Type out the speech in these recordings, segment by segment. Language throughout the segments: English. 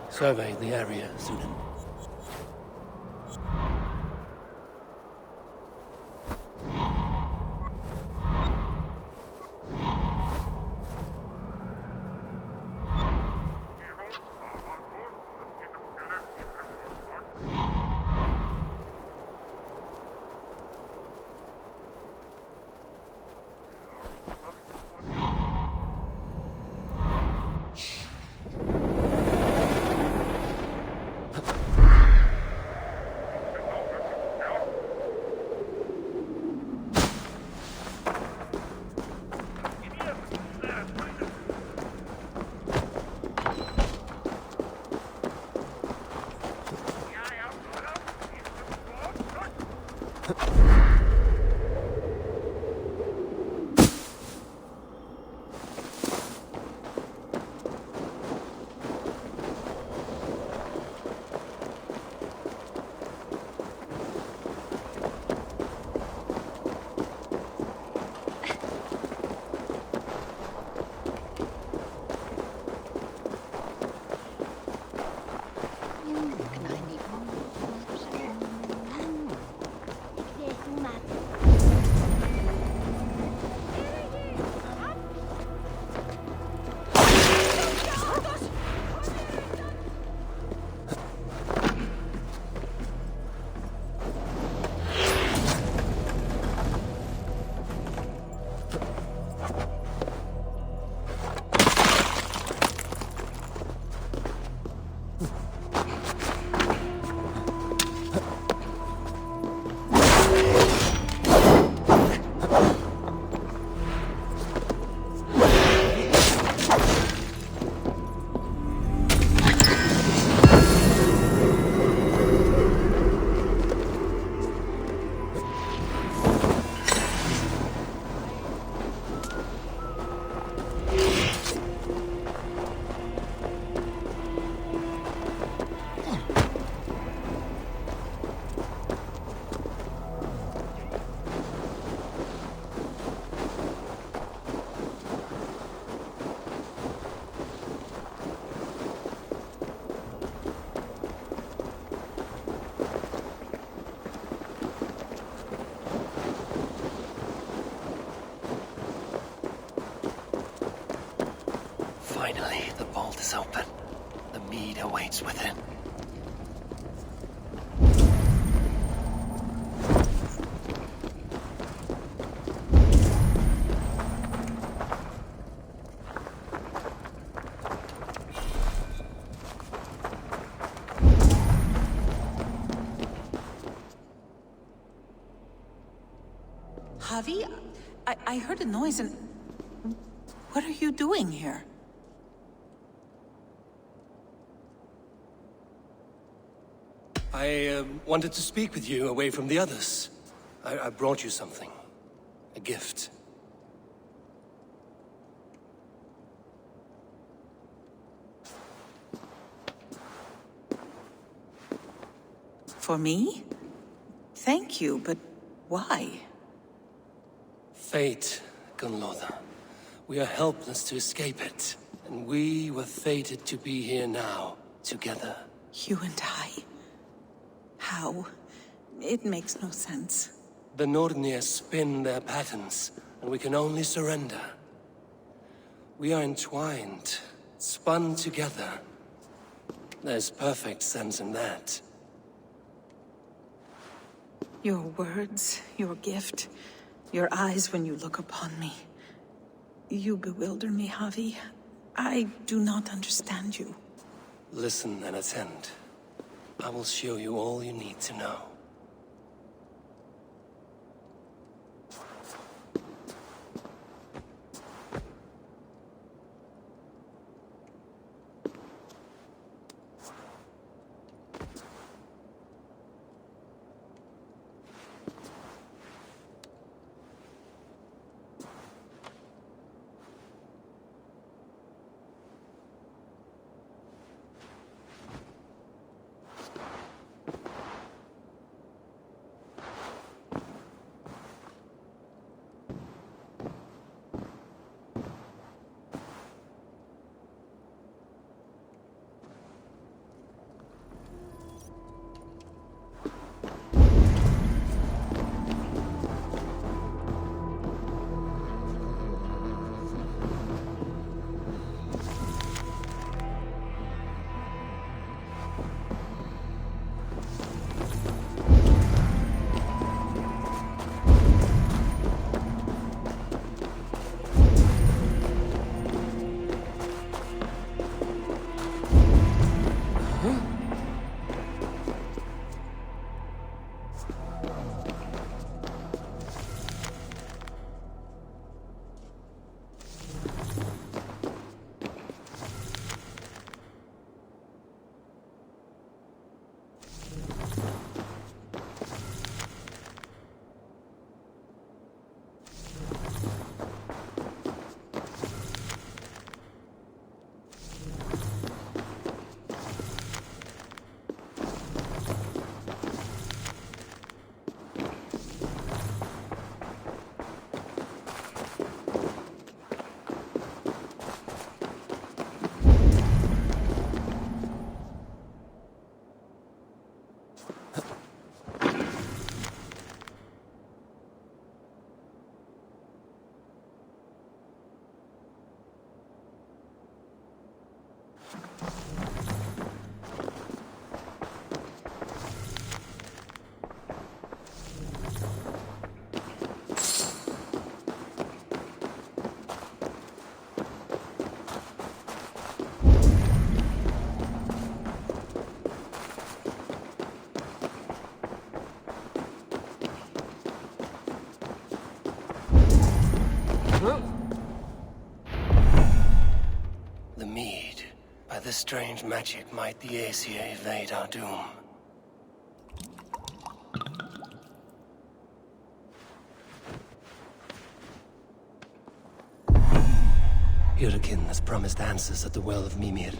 Survey the area, Sunan. Finally, the vault is open. The mead awaits within. Javi, I heard a noise and... What are you doing here? I wanted to speak with you away from the others. I brought you something. A gift. For me? Thank you, but why? Fate, Gunlotha. We are helpless to escape it. And we were fated to be here now, together. You and I? How? It makes no sense. The Nordnir spin their patterns, and we can only surrender. We are entwined, spun together. There's perfect sense in that. Your words, your gift, your eyes when you look upon me. You bewilder me, Javi. I do not understand you. Listen and attend. I will show you all you need to know. The mead. By this strange magic might the Aesir evade our doom. Hurricane has promised answers at the Well of Mimir.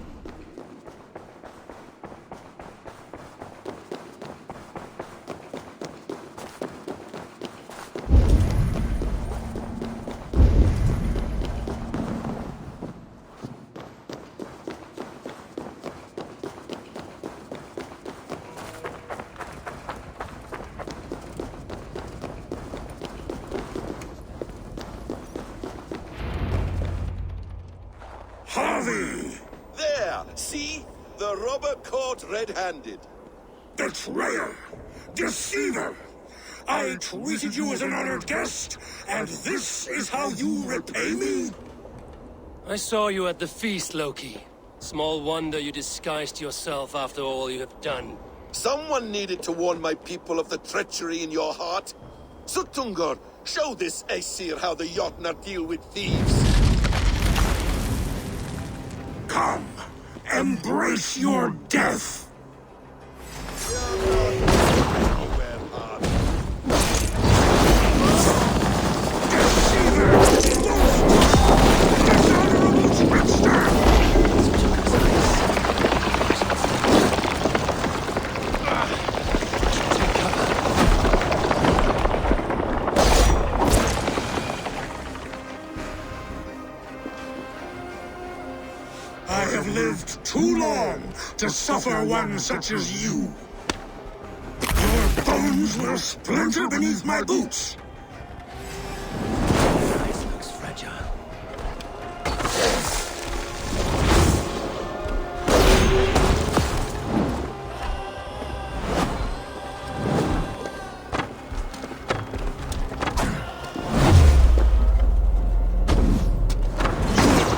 Harvey! There! See? The robber caught red-handed. Betrayer! Deceiver! I treated you as an honored guest, and this is how you repay me? I saw you at the feast, Loki. Small wonder you disguised yourself after all you have done. Someone needed to warn my people of the treachery in your heart. Sutungur, show this Aesir how the Jotnar deal with thieves. Come, embrace your death! Deceiver! Dishonorable trickster! I have lived too long to suffer one such as you. Your bones will splinter beneath my boots. Ice looks fragile.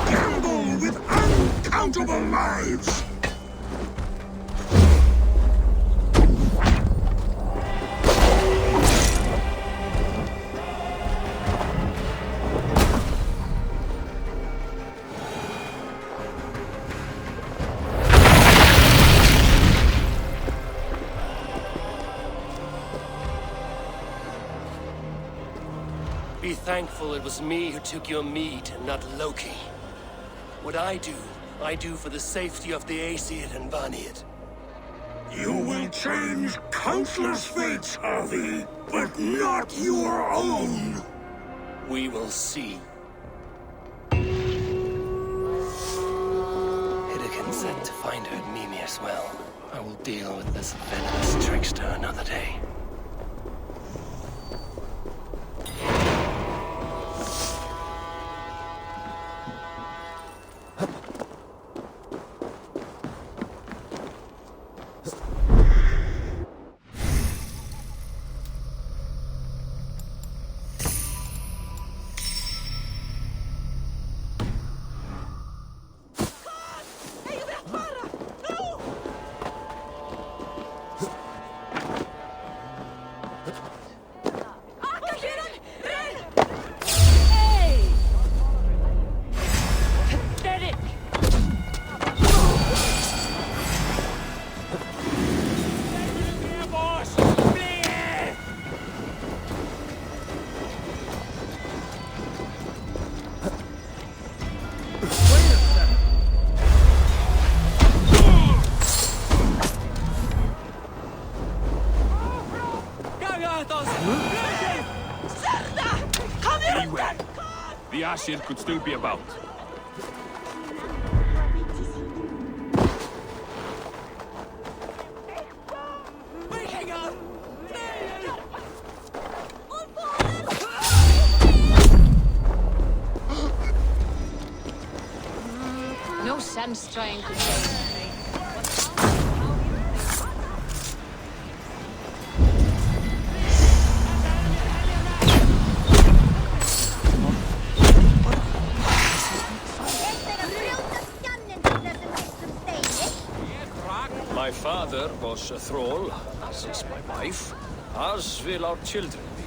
Gamble with uncountable lives. Be thankful it was me who took your mead and not Loki. What I do for the safety of the Aesir and Vanir. You will change countless fates, Harvey, but not your own. We will see. Hidekin said to find her at Mimir's well. I will deal with this venomous trickster another day. Beware. The Aesir could still be about. No sense trying to say. My father was a thrall, as is my wife, as will our children be.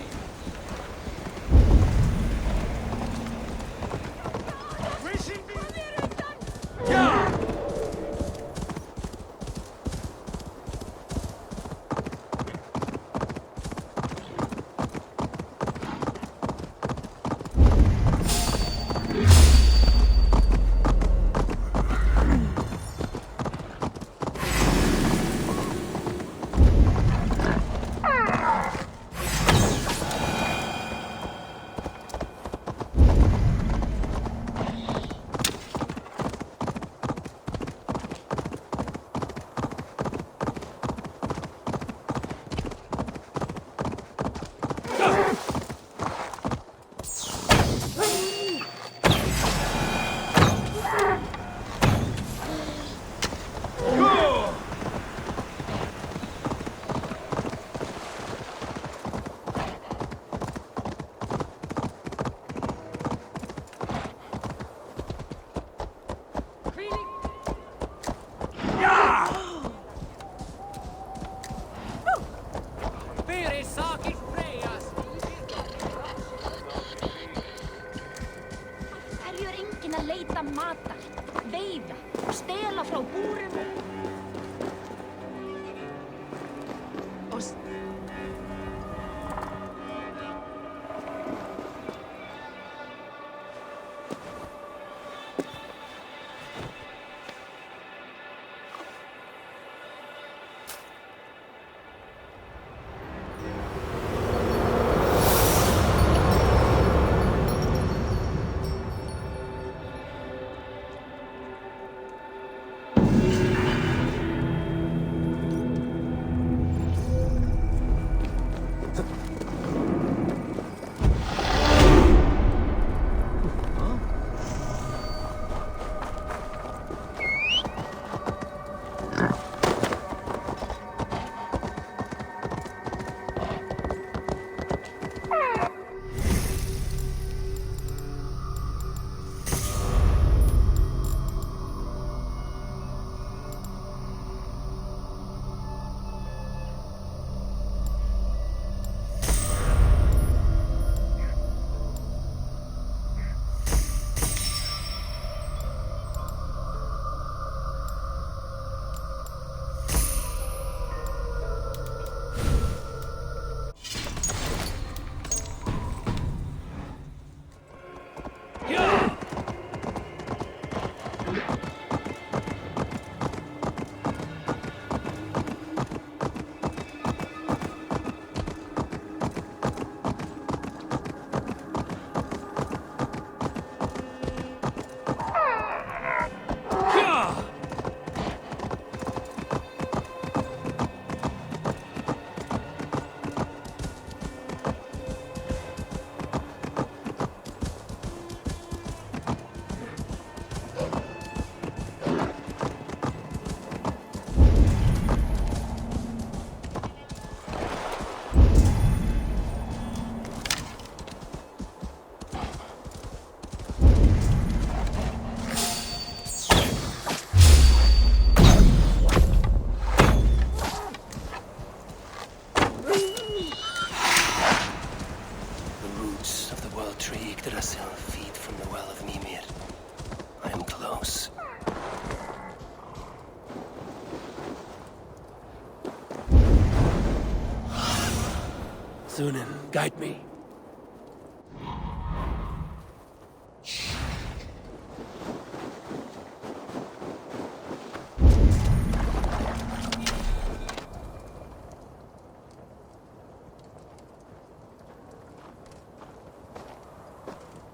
Að leita matar, veiða, stela frá búrinu og Sunan, guide me.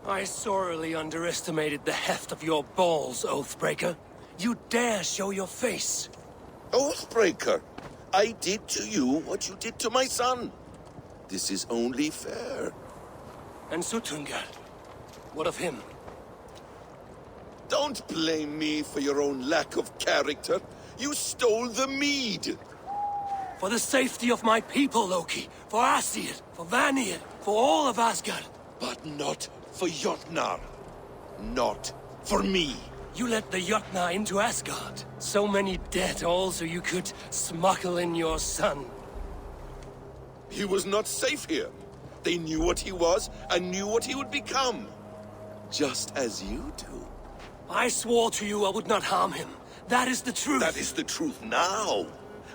I sorely underestimated the heft of your balls, Oathbreaker. You dare show your face! Oathbreaker, I did to you what you did to my son. This is only fair. And Sutungar? What of him? Don't Don't blame me for your own lack of character. You stole the mead. For the safety of my people, Loki. For Aesir, for Vanir, for all of Asgard. But not for Jotnar. Not for me. You let the Jotnar into Asgard. So many dead, all so you could smuggle in your son. He was not safe here. They knew what he was and knew what he would become. Just as you do. I swore to you I would not harm him. That is the truth. That is the truth now.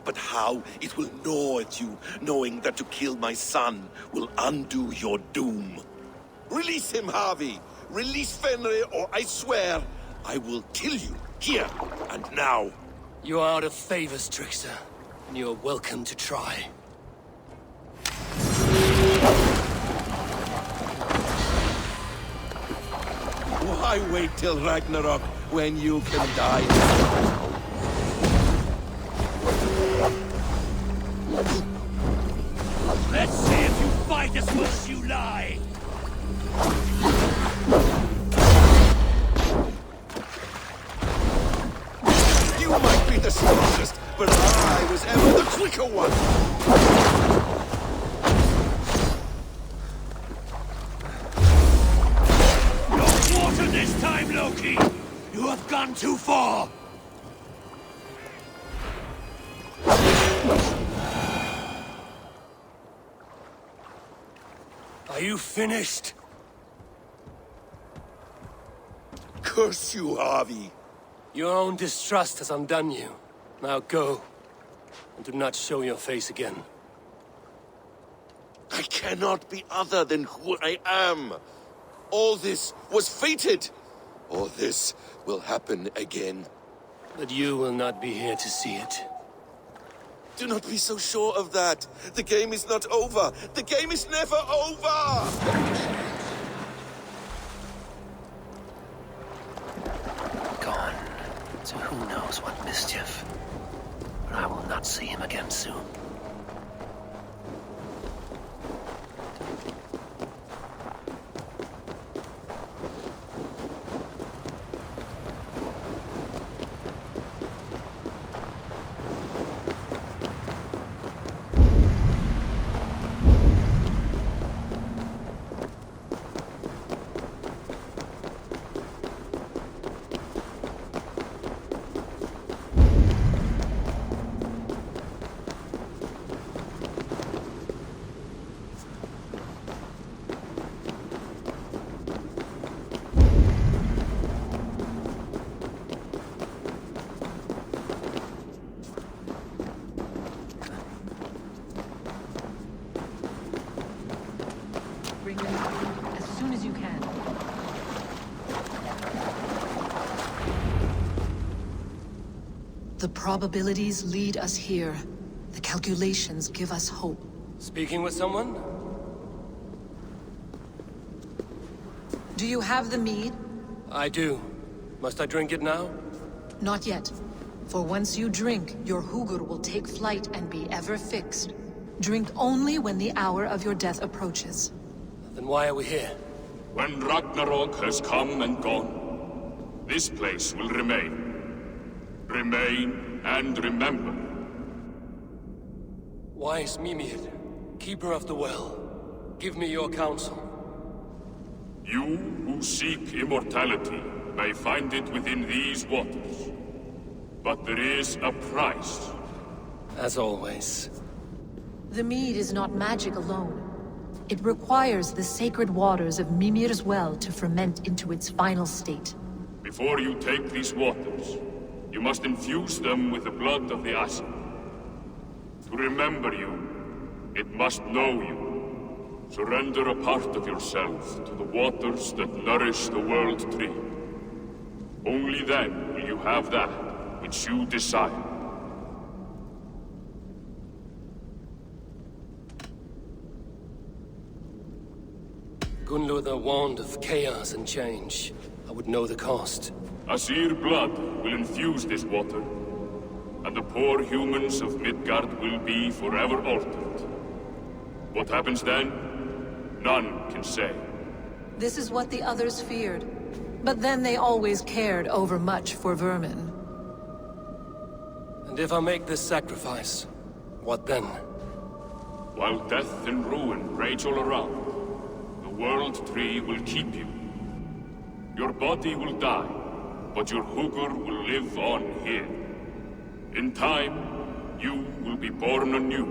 But how it will gnaw at you, knowing that to kill my son will undo your doom. Release him, Harvey. Release Fenrir, or I swear, I will kill you, here and now. You are out of favors, trickster. And you are welcome to try. Why wait till Ragnarok when you can die now? Let's see if you fight as well as you lie! You might be the strongest, but I was ever the quicker one! No water this time, Loki! You have gone too far! Are you finished? Curse you, Harvey. Your own distrust has undone you. Now go. And do not show your face again. I cannot be other than who I am. All this was fated. All this will happen again. But you will not be here to see it. Do not be so sure of that. The game is not over. The game is never over! Gone. To who knows what mischief. But I will not see him again soon. Bring them as soon as you can. The probabilities lead us here. The calculations give us hope. Speaking with someone? Do you have the mead? I do. Must I drink it now? Not yet. For once you drink, your Hugur will take flight and be ever fixed. Drink only when the hour of your death approaches. Then why are we here? When Ragnarok has come and gone, this place will remain. Remain and remember. Wise Mimir, keeper of the well, give me your counsel. You who seek immortality may find it within these waters. But there is a price. As always. The mead is not magic alone. It requires the sacred waters of Mimir's well to ferment into its final state. Before you take these waters, you must infuse them with the blood of the Aesir. To remember you, it must know you. Surrender a part of yourself to the waters that nourish the World Tree. Only then will you have that which you desire. Gunluther warned of chaos and change. I would know the cost. Aesir blood will infuse this water, and the poor humans of Midgard will be forever altered. What happens then? None can say. This is what the others feared. But then they always cared overmuch for vermin. And if I make this sacrifice, what then? While death and ruin rage all around, the World Tree will keep you. Your body will die, but your Hugur will live on here. In time, you will be born anew,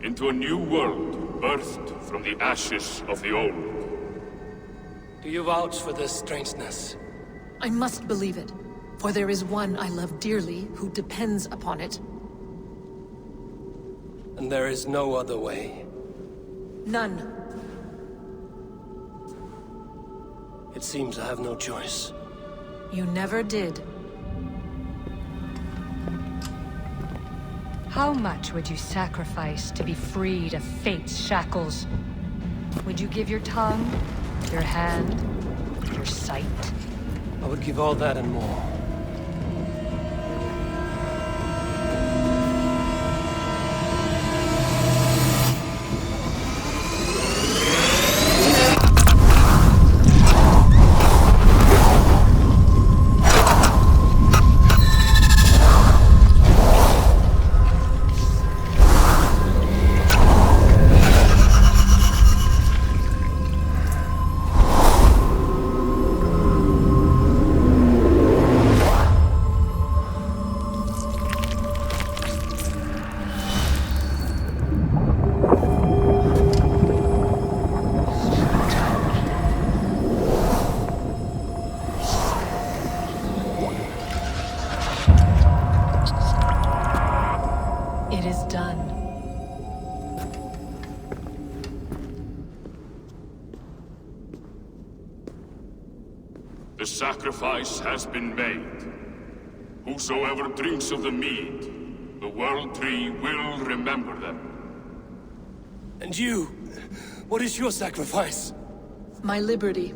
into a new world birthed from the ashes of the old. Do you vouch for this strangeness? I must believe it, for there is one I love dearly who depends upon it. And there is no other way. None. It seems I have no choice. You never did. How much would you sacrifice to be freed of fate's shackles? Would you give your tongue, your hand, your sight? I would give all that and more. It is done. The sacrifice has been made. Whosoever drinks of the mead, the World Tree will remember them. And you? What is your sacrifice? My liberty.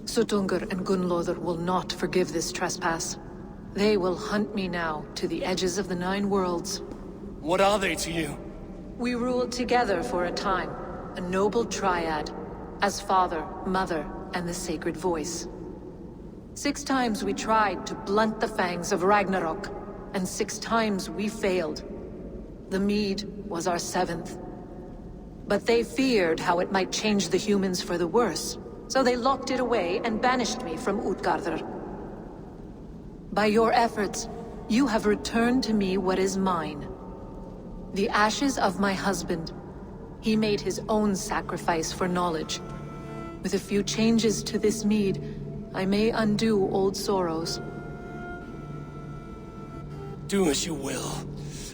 Sutungur and Gunlother will not forgive this trespass. They will hunt me now to the edges of the 9 worlds. What are they to you? We ruled together for a time, a noble triad, as father, mother, and the sacred voice. 6 times we tried to blunt the fangs of Ragnarok, and 6 times we failed. The mead was our 7th. But they feared how it might change the humans for the worse, so they locked it away and banished me from Utgardr. By your efforts, you have returned to me what is mine. The ashes of my husband. He made his own sacrifice for knowledge. With a few changes to this mead, I may undo old sorrows. Do as you will.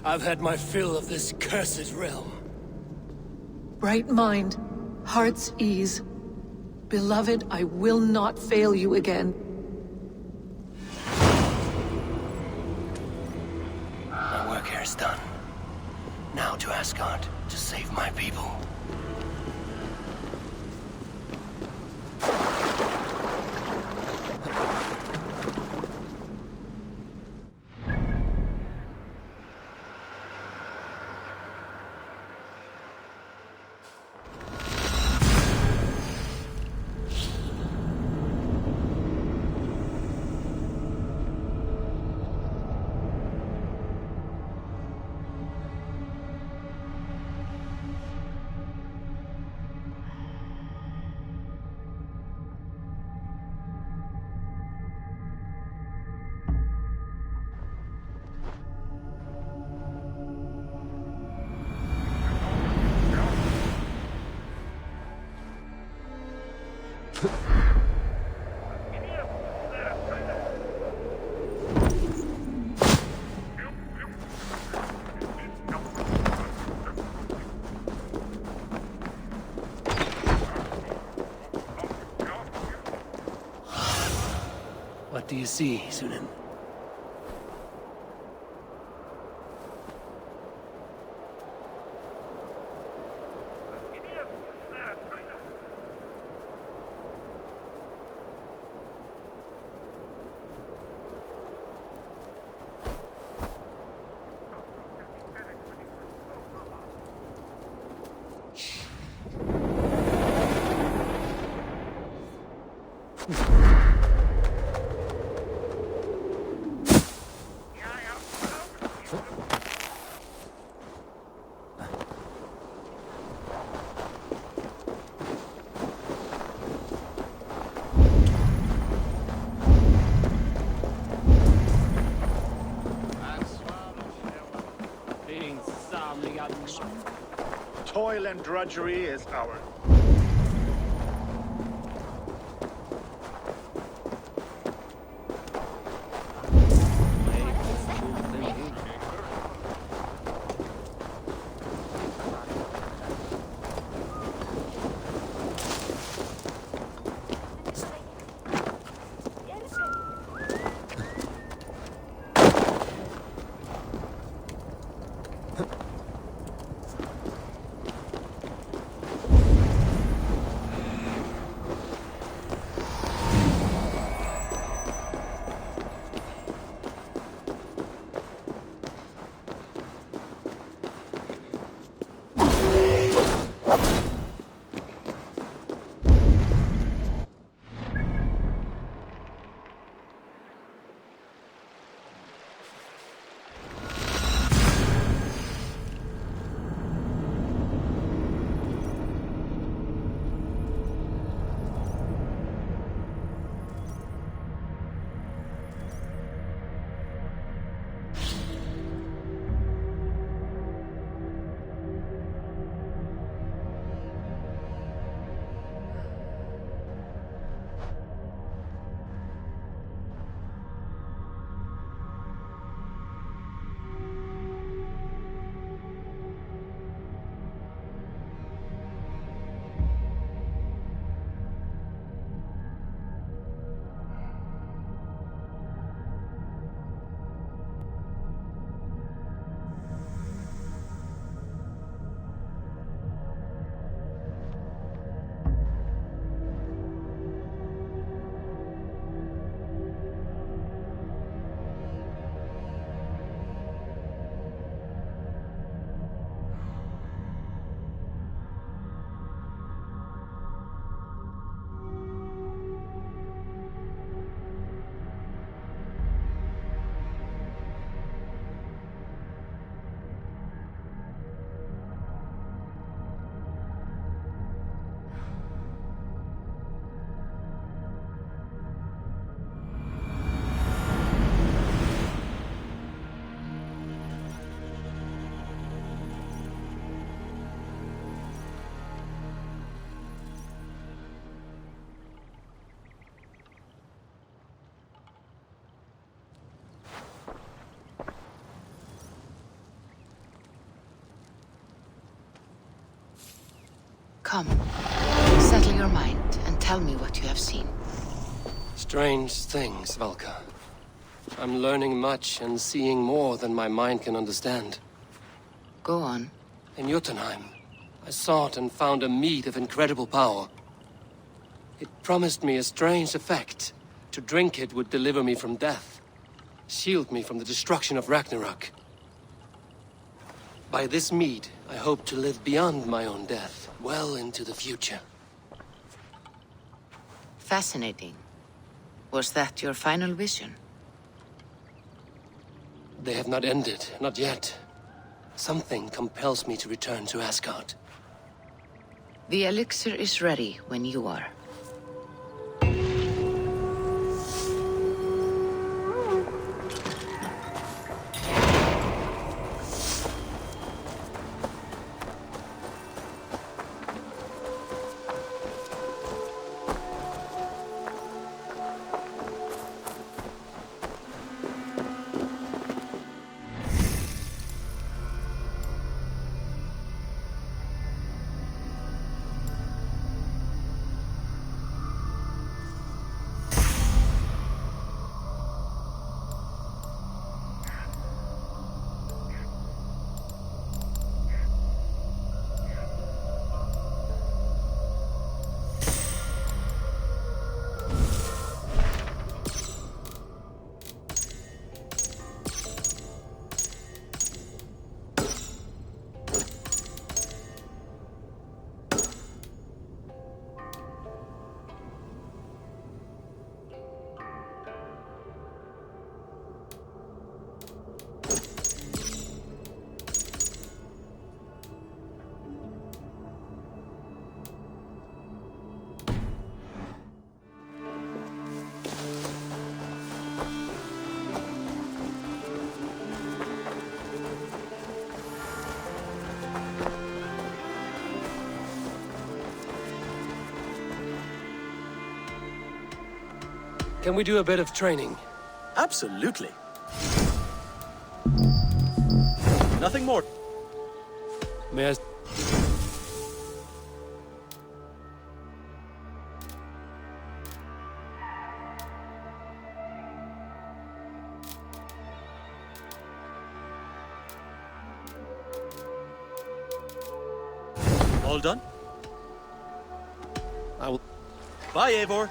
I've had my fill of this cursed realm. Bright mind, heart's ease. Beloved, I will not fail you again. My work here is done. Now to Asgard to save my people. What do you see, Sunan? Norsemen? Toil and drudgery is our... Come, settle your mind and tell me what you have seen. Strange things, Valka. I'm learning much and seeing more than my mind can understand. Go on. In Jotunheim, I sought and found a mead of incredible power. It promised me a strange effect. To drink it would deliver me from death, shield me from the destruction of Ragnarok. By this mead, I hope to live beyond my own death, well into the future. Fascinating. Was that your final vision? They have not ended, not yet. Something compels me to return to Asgard. The elixir is ready when you are. Can we do a bit of training? Absolutely. Nothing more. May I... All done? I will... Bye, Eivor.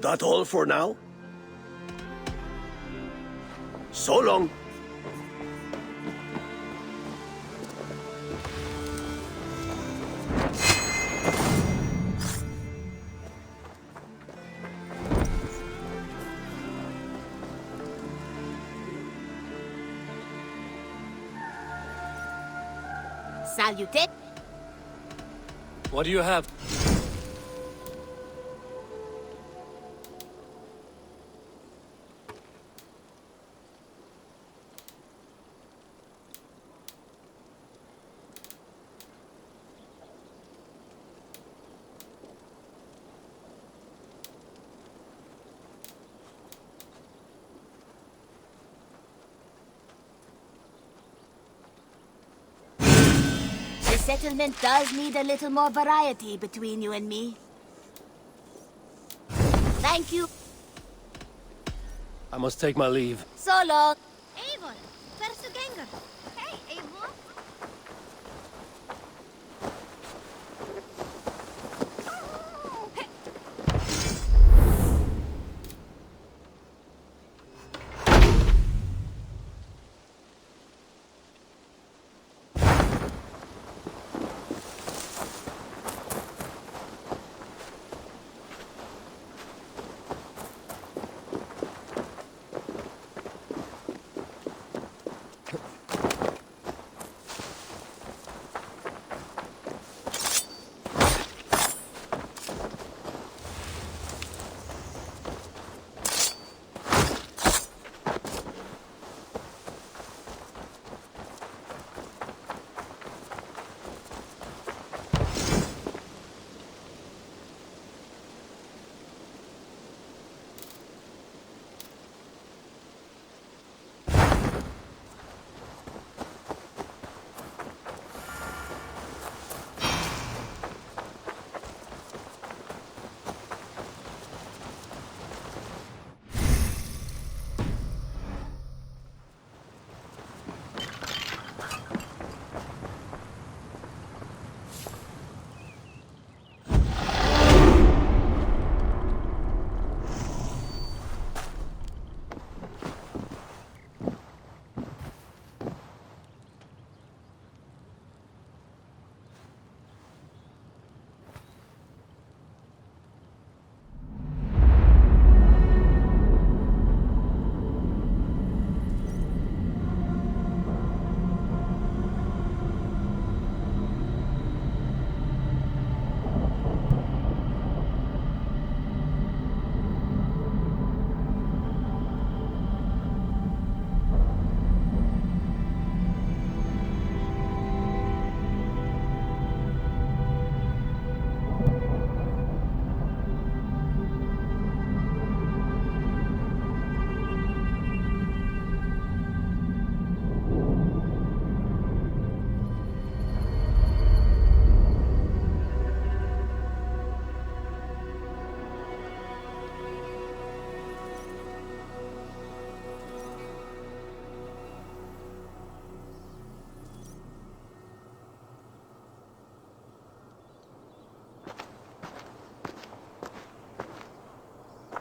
That all for now? So long. Salute. What do you have? The settlement does need a little more variety between you and me. Thank you. I must take my leave. So long. Eivor, where's the ganger? Hey, Eivor.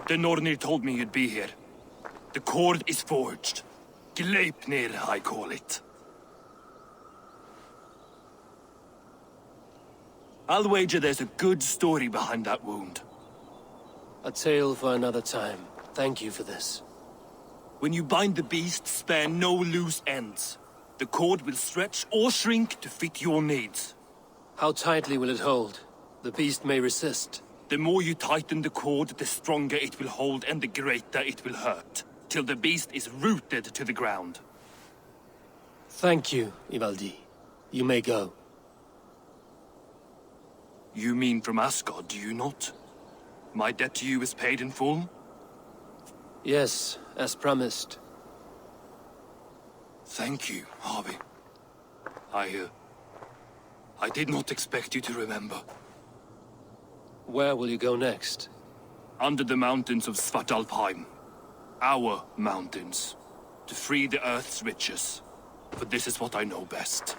The Nornir told me you'd be here. The cord is forged. Gleipnir, I call it. I'll wager there's a good story behind that wound. A tale for another time. Thank you for this. When you bind the beast, spare no loose ends. The cord will stretch or shrink to fit your needs. How tightly will it hold? The beast may resist. The more you tighten the cord, the stronger it will hold and the greater it will hurt, till the beast is rooted to the ground. Thank you, Ivaldi. You may go. You mean from Asgard, do you not? My debt to you is paid in full? Yes, as promised. Thank you, Harvey. I did not expect you to remember. Where will you go next? Under the mountains of Svartalfheim. Our mountains. To free the Earth's riches. For this is what I know best.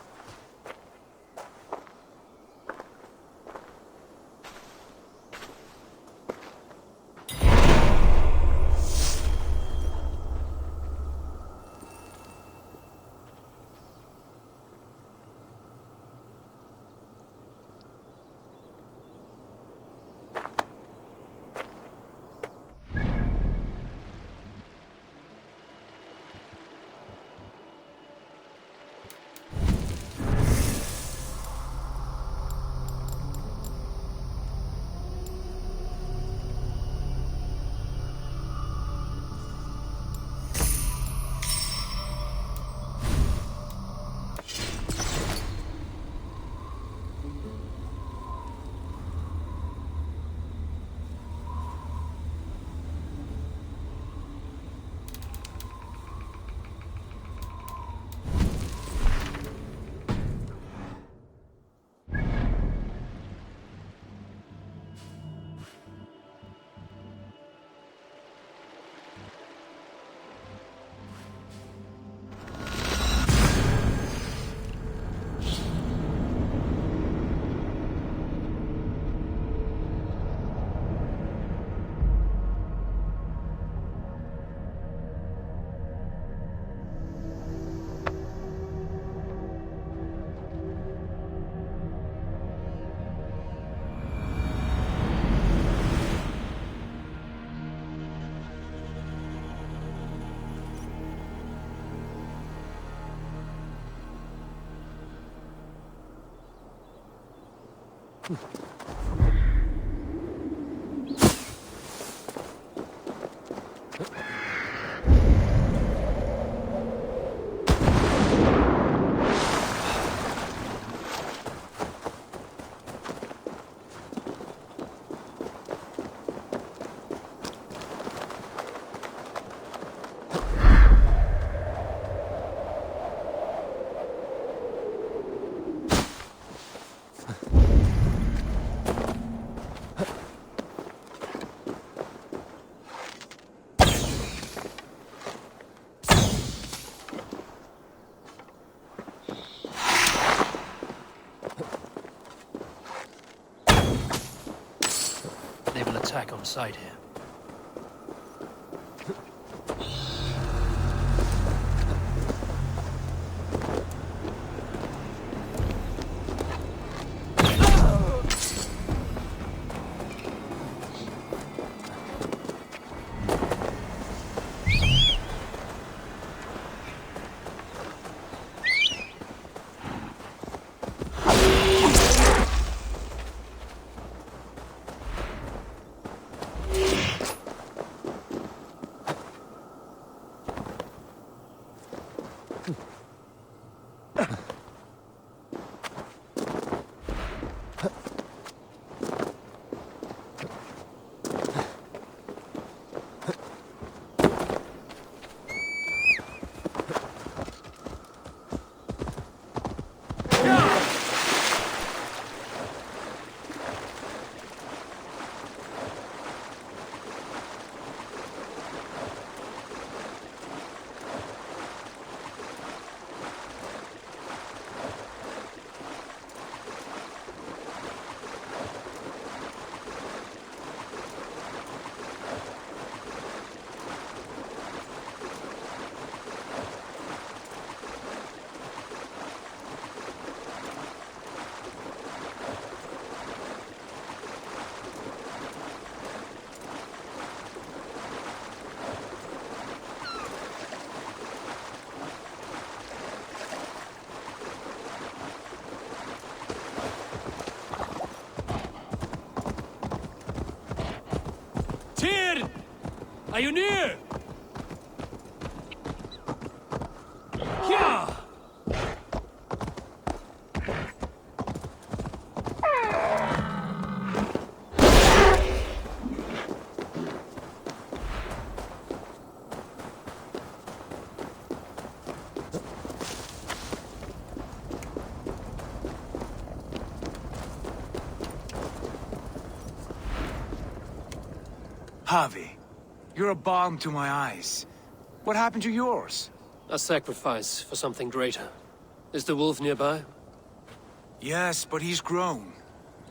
They will attack on sight here. Are you near? Yeah! Harvey, you're a balm to my eyes. What happened to yours? A sacrifice for something greater. Is the wolf nearby? Yes, but he's grown.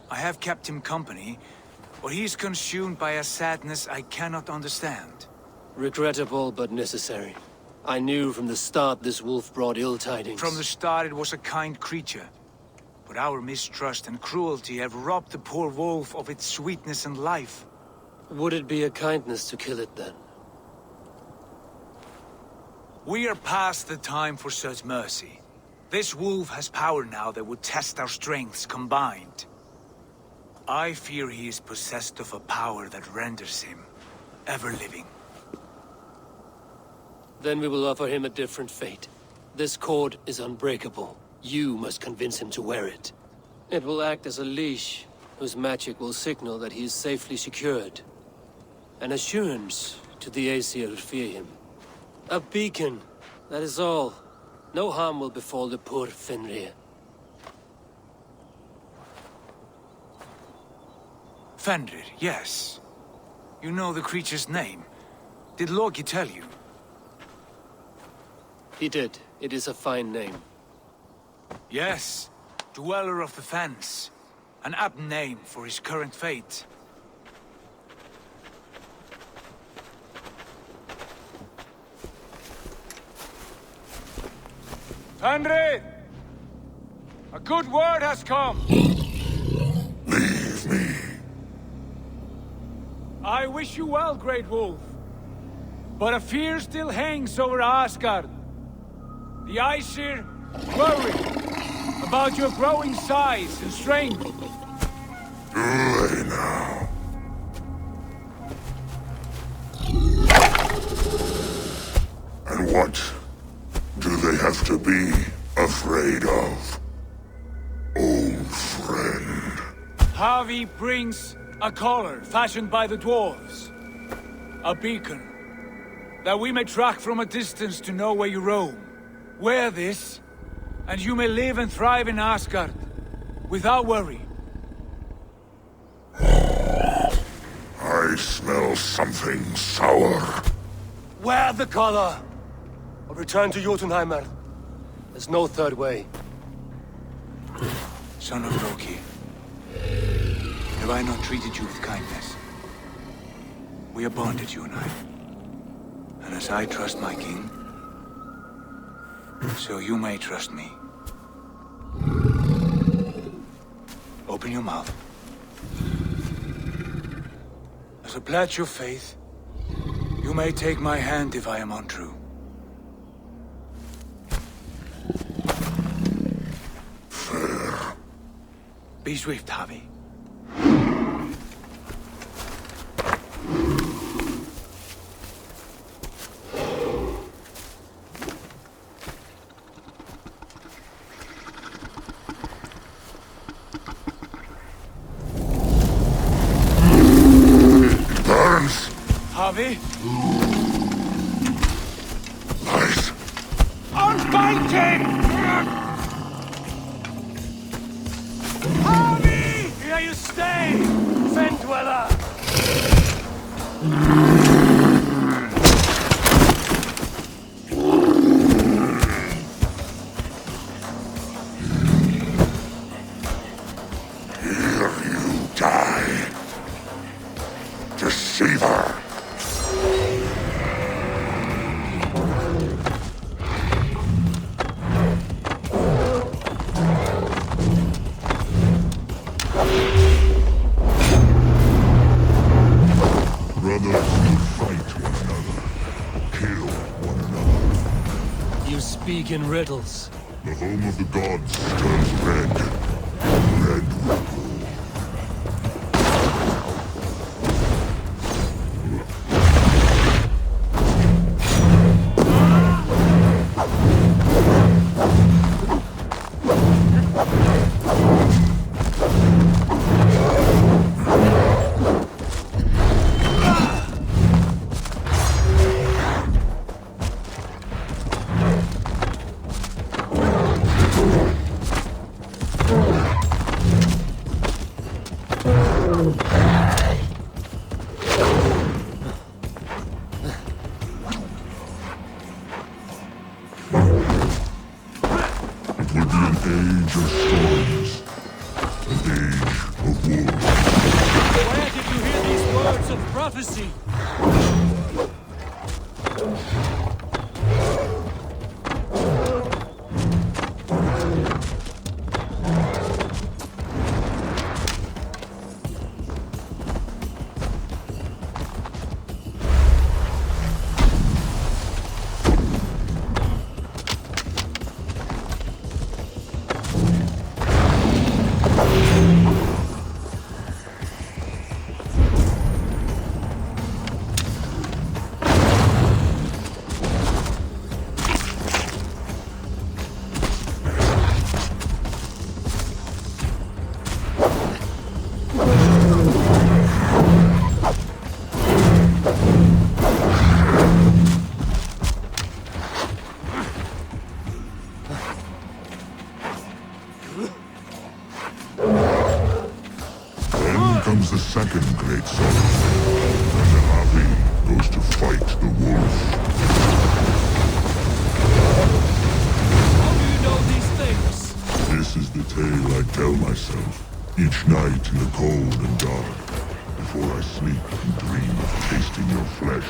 I have kept him company, but he's consumed by a sadness I cannot understand. Regrettable, but necessary. I knew from the start this wolf brought ill tidings. From the start it was a kind creature. But our mistrust and cruelty have robbed the poor wolf of its sweetness and life. Would it be a kindness to kill it, then? We are past the time for such mercy. This wolf has power now that would test our strengths combined. I fear he is possessed of a power that renders him ever-living. Then we will offer him a different fate. This cord is unbreakable. You must convince him to wear it. It will act as a leash, whose magic will signal that he is safely secured. An assurance to the Aesir who fear him. A beacon, that is all. No harm will befall the poor Fenrir. Fenrir, yes. You know the creature's name. Did Loki tell you? He did. It is a fine name. Yes. Dweller of the Fens. An apt name for his current fate. Fenrir! A good word has come! Leave me. I wish you well, Great Wolf. But a fear still hangs over Asgard. The Aesir worry about your growing size and strength. Do they now? And what do they have to be afraid of? Old friend. Harvey brings a collar fashioned by the dwarves. A beacon. That we may track from a distance to know where you roam. Wear this, and you may live and thrive in Asgard, without worry. I smell something sour. Wear the collar! Or return to Jotunheim. There's no third way. Son of Loki, have I not treated you with kindness? We are bonded, you and I. And as I trust my king, so you may trust me. Open your mouth. As a pledge of faith, you may take my hand if I am untrue. Fair. Be swift, Harvey. Burns. Harvey? Nice. Unbind him! Harvey! Here you stay, Fen Dweller! Here you die. Deceiver. Brothers will fight one another, kill one another. You speak in riddles. The home of the gods turns red. Red will rule. Age of storms. An age of wolves. Where did you hear these words of prophecy? Comes the second great sorrow, and the Havi goes to fight the wolf. How do you know these things? This is the tale I tell myself, each night in the cold and dark, before I sleep and dream of tasting your flesh.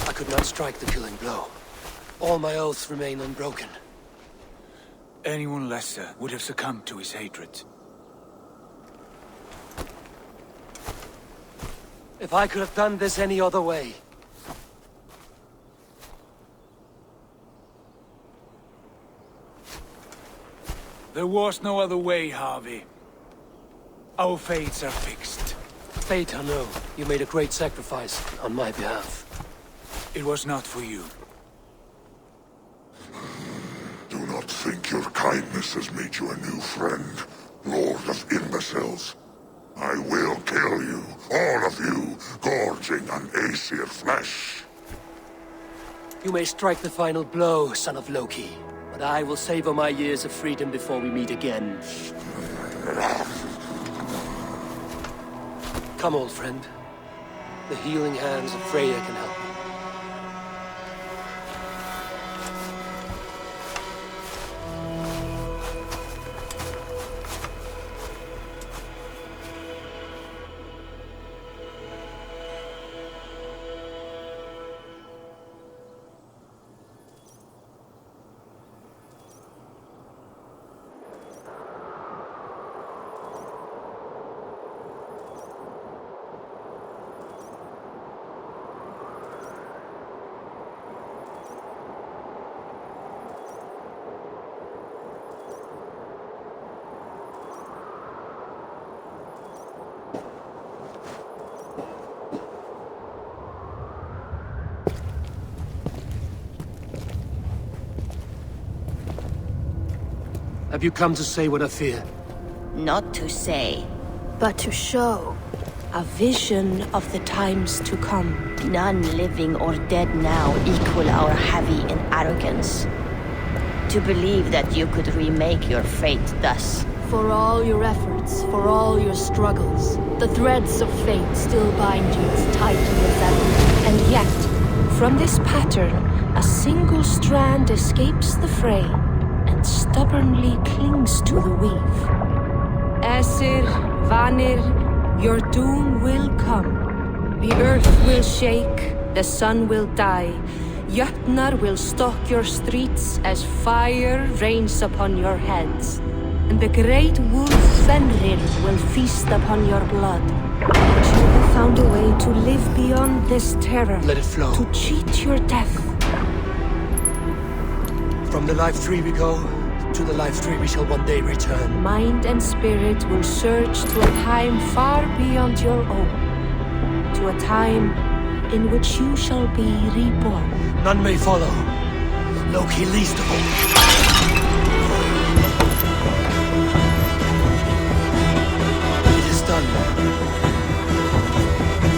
I could not strike the killing blow. All my oaths remain unbroken. Anyone lesser would have succumbed to his hatred. If I could have done this any other way. There was no other way, Harvey. Our fates are fixed. Fate, I know. You made a great sacrifice on my behalf. It was not for you. Do not think your kindness has made you a new friend, Lord of Imbeciles. I will kill you, all of you, gorging on Aesir flesh. You may strike the final blow, son of Loki, but I will savor my years of freedom before we meet again. Come, old friend. The healing hands of Freya can help you. Have you come to say what I fear? Not to say. But to show a vision of the times to come. None living or dead now equal our heavy in arrogance. To believe that you could remake your fate thus. For all your efforts, for all your struggles, the threads of fate still bind you as tightly as ever. And yet, from this pattern, a single strand escapes the fray and stubbornly clings to the weave. Aesir, Vanir, your doom will come. The earth will shake, the sun will die. Jötnar will stalk your streets as fire rains upon your heads. And the great wolf Fenrir will feast upon your blood. But you have found a way to live beyond this terror. Let it flow. To cheat your death. From the life tree we go, to the life tree we shall one day return. Mind and spirit will surge to a time far beyond your own. To a time in which you shall be reborn. None may follow. Loki least of all. Done.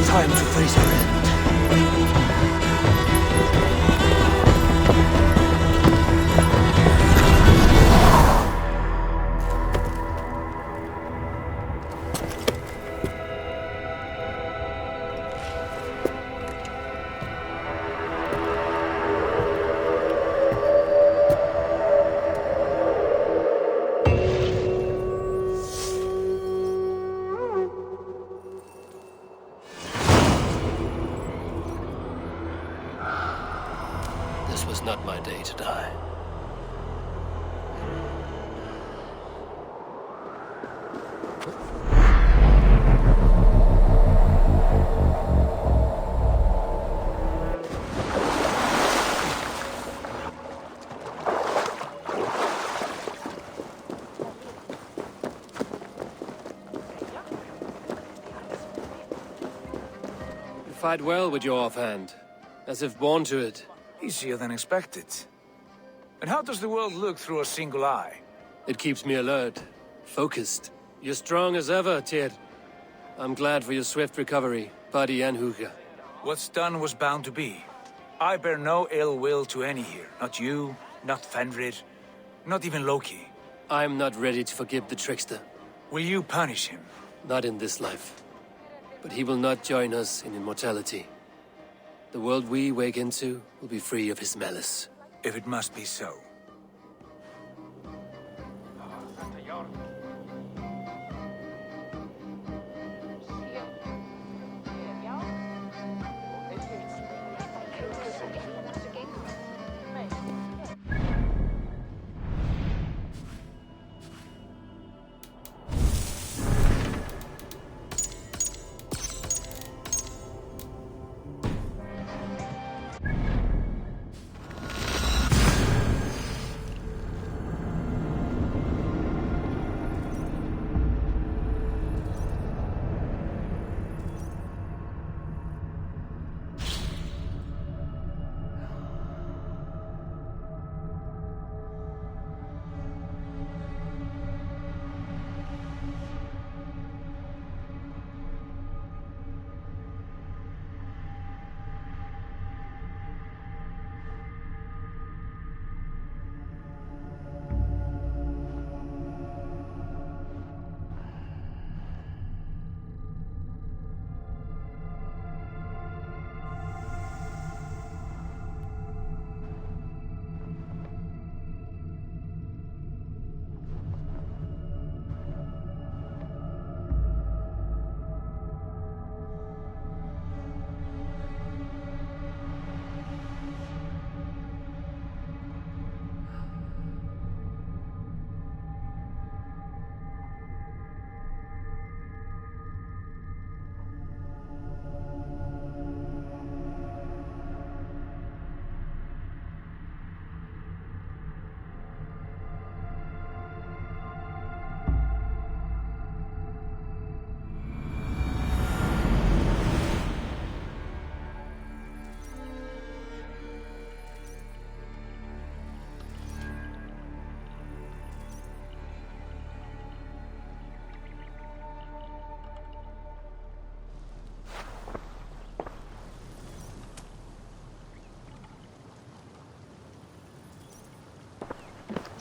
Time to face our end. This was not my day to die. You fight well with your offhand, as if born to it. Easier than expected. And how does the world look through a single eye? It keeps me alert, focused. You're strong as ever, Tyr. I'm glad for your swift recovery, Buddy and Huga. What's done was bound to be. I bear no ill will to any here. Not you, not Fenrir, not even Loki. I'm not ready to forgive the trickster. Will you punish him? Not in this life. But he will not join us in immortality. The world we wake into will be free of his malice. If it must be so.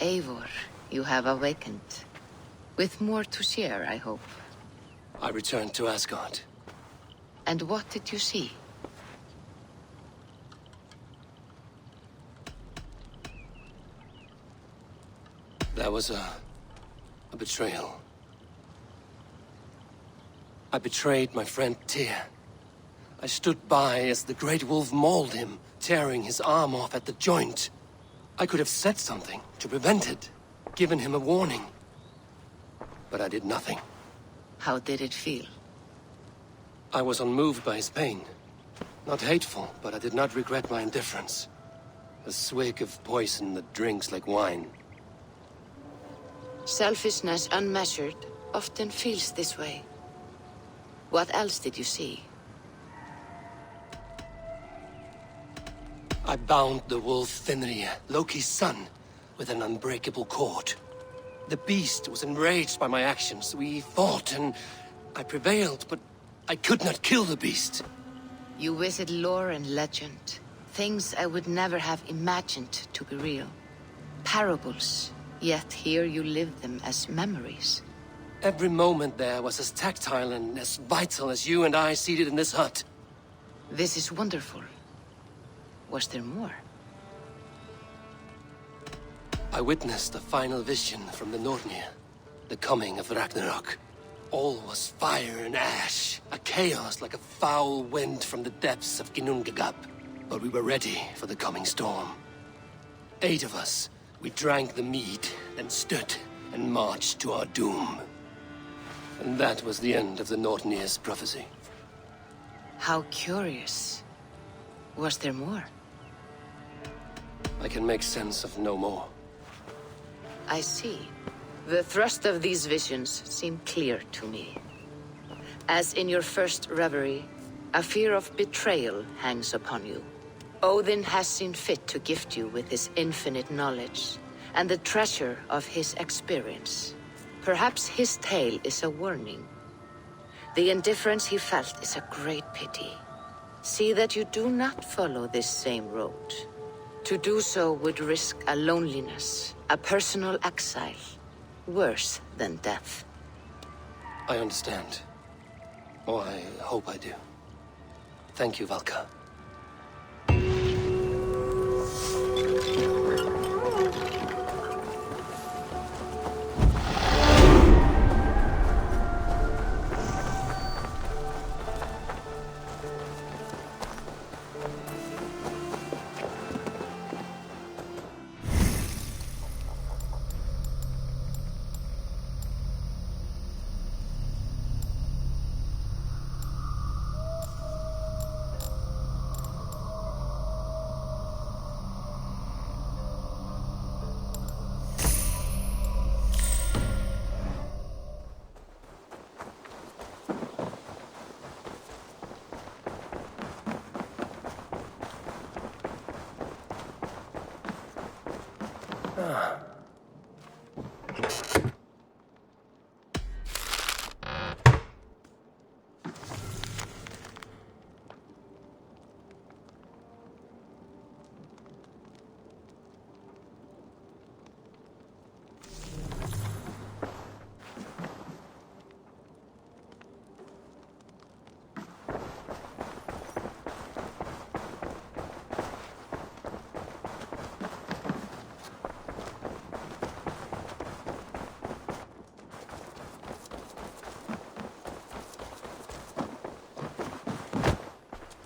Eivor, you have awakened. With more to share, I hope. I returned to Asgard. And what did you see? There was a betrayal. I betrayed my friend Tyr. I stood by as the Great Wolf mauled him, tearing his arm off at the joint. I could have said something to prevent it, given him a warning. But I did nothing. How did it feel? I was unmoved by his pain. Not hateful, but I did not regret my indifference. A swig of poison that drinks like wine. Selfishness unmeasured often feels this way. What else did you see? I bound the wolf Fenrir, Loki's son, with an unbreakable cord. The beast was enraged by my actions. We fought and I prevailed, but I could not kill the beast. You visit lore and legend. Things I would never have imagined to be real. Parables, yet here you live them as memories. Every moment there was as tactile and as vital as you and I seated in this hut. This is wonderful. Was there more? I witnessed the final vision from the Nornir, the coming of Ragnarok. All was fire and ash, a chaos like a foul wind from the depths of Ginnungagap. But we were ready for the coming storm. 8 of us, we drank the mead, then stood and marched to our doom. And that was the end of the Nornir's prophecy. How curious. Was there more? I can make sense of no more. I see. The thrust of these visions seem clear to me. As in your first reverie, a fear of betrayal hangs upon you. Odin has seen fit to gift you with his infinite knowledge, and the treasure of his experience. Perhaps his tale is a warning. The indifference he felt is a great pity. See that you do not follow this same road. To do so would risk a loneliness, a personal exile, worse than death. I understand. Or I hope I do. Thank you, Valka.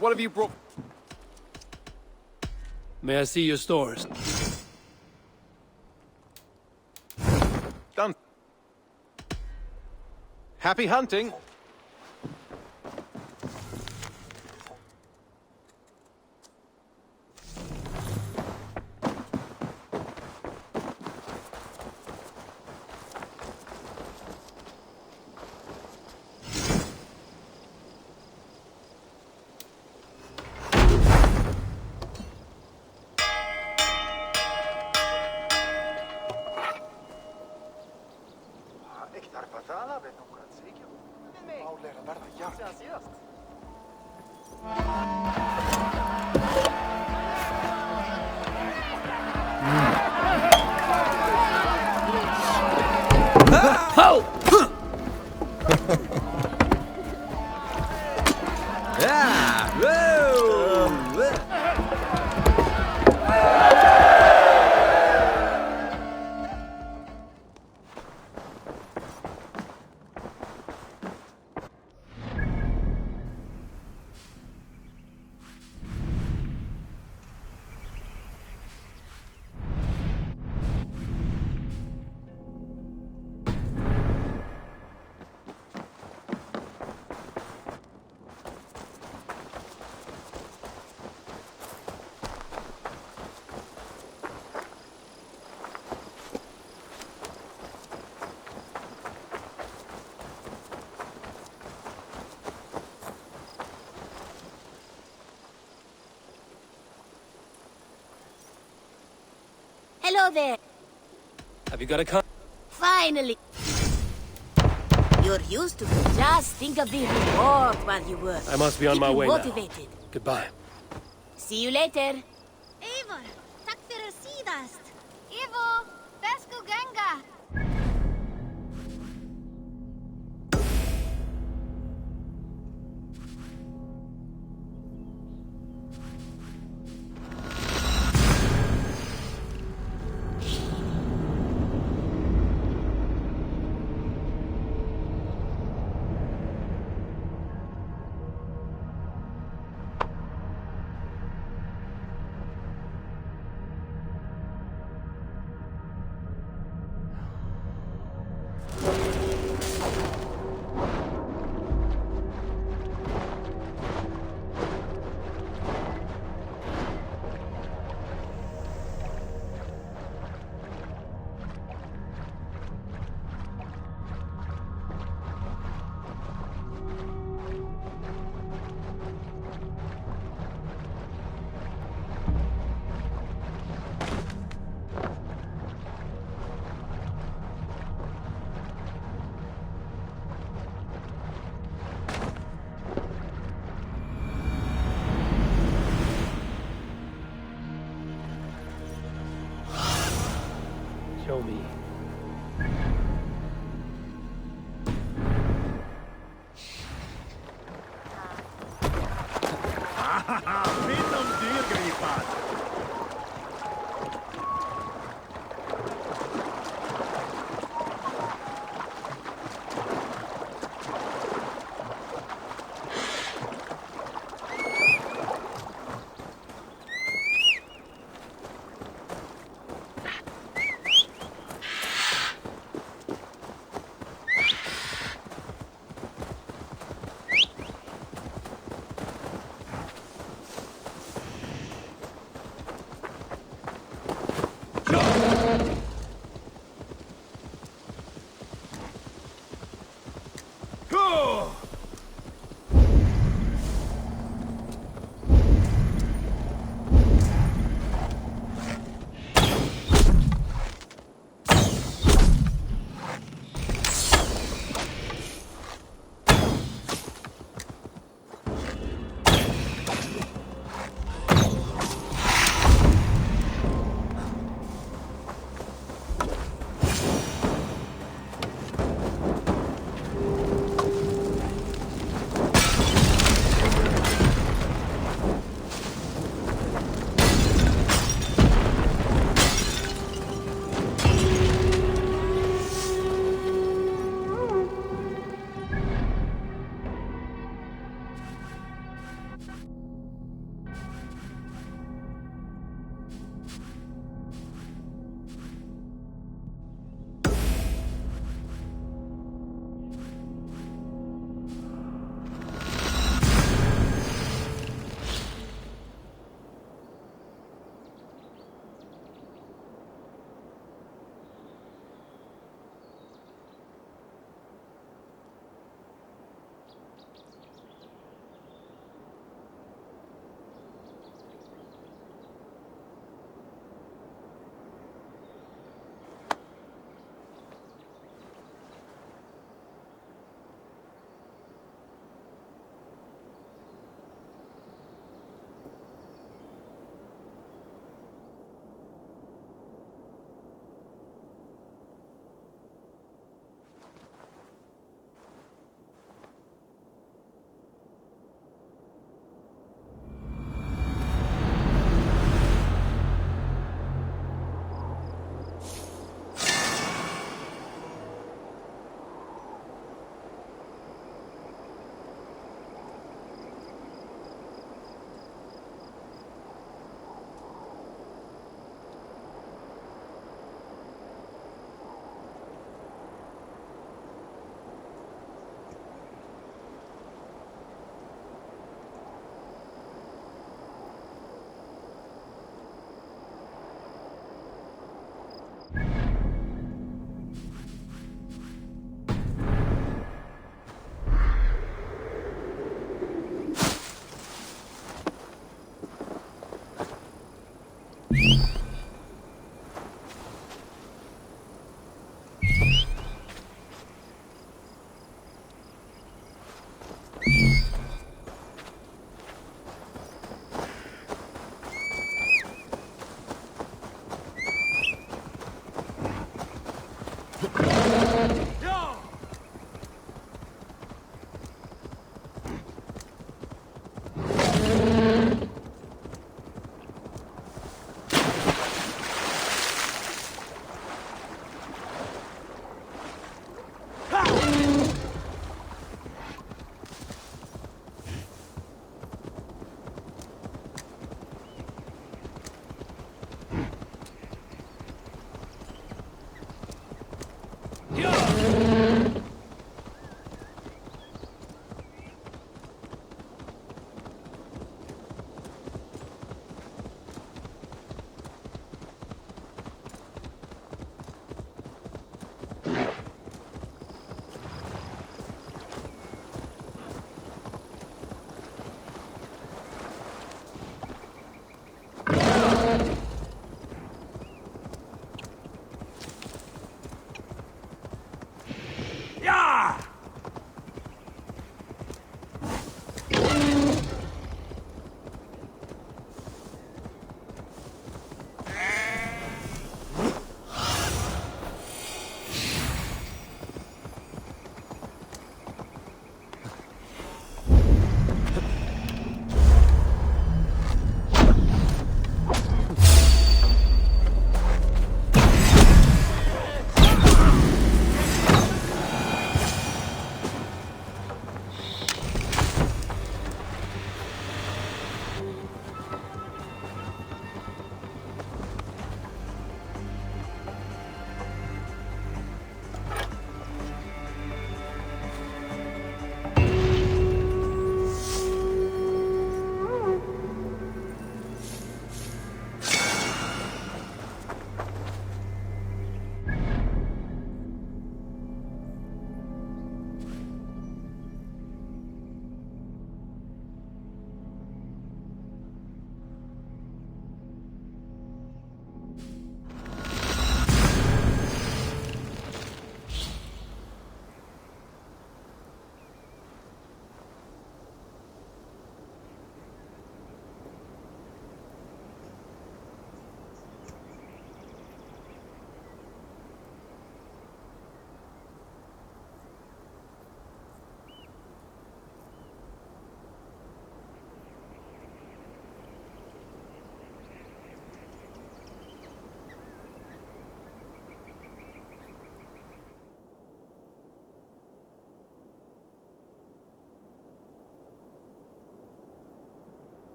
What have you brought? May I see your stores? Done. Happy hunting. Ho! Yeah! Whoa! Hello there. Have you got a car? Finally. You're used to it. Just think of the reward while you work. I must be on Keep my you way motivated. now. Goodbye. See you later. Eivor, tack för sidast. Evo, Vesco Ganga. Show me.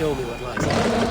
Show me what lies ahead.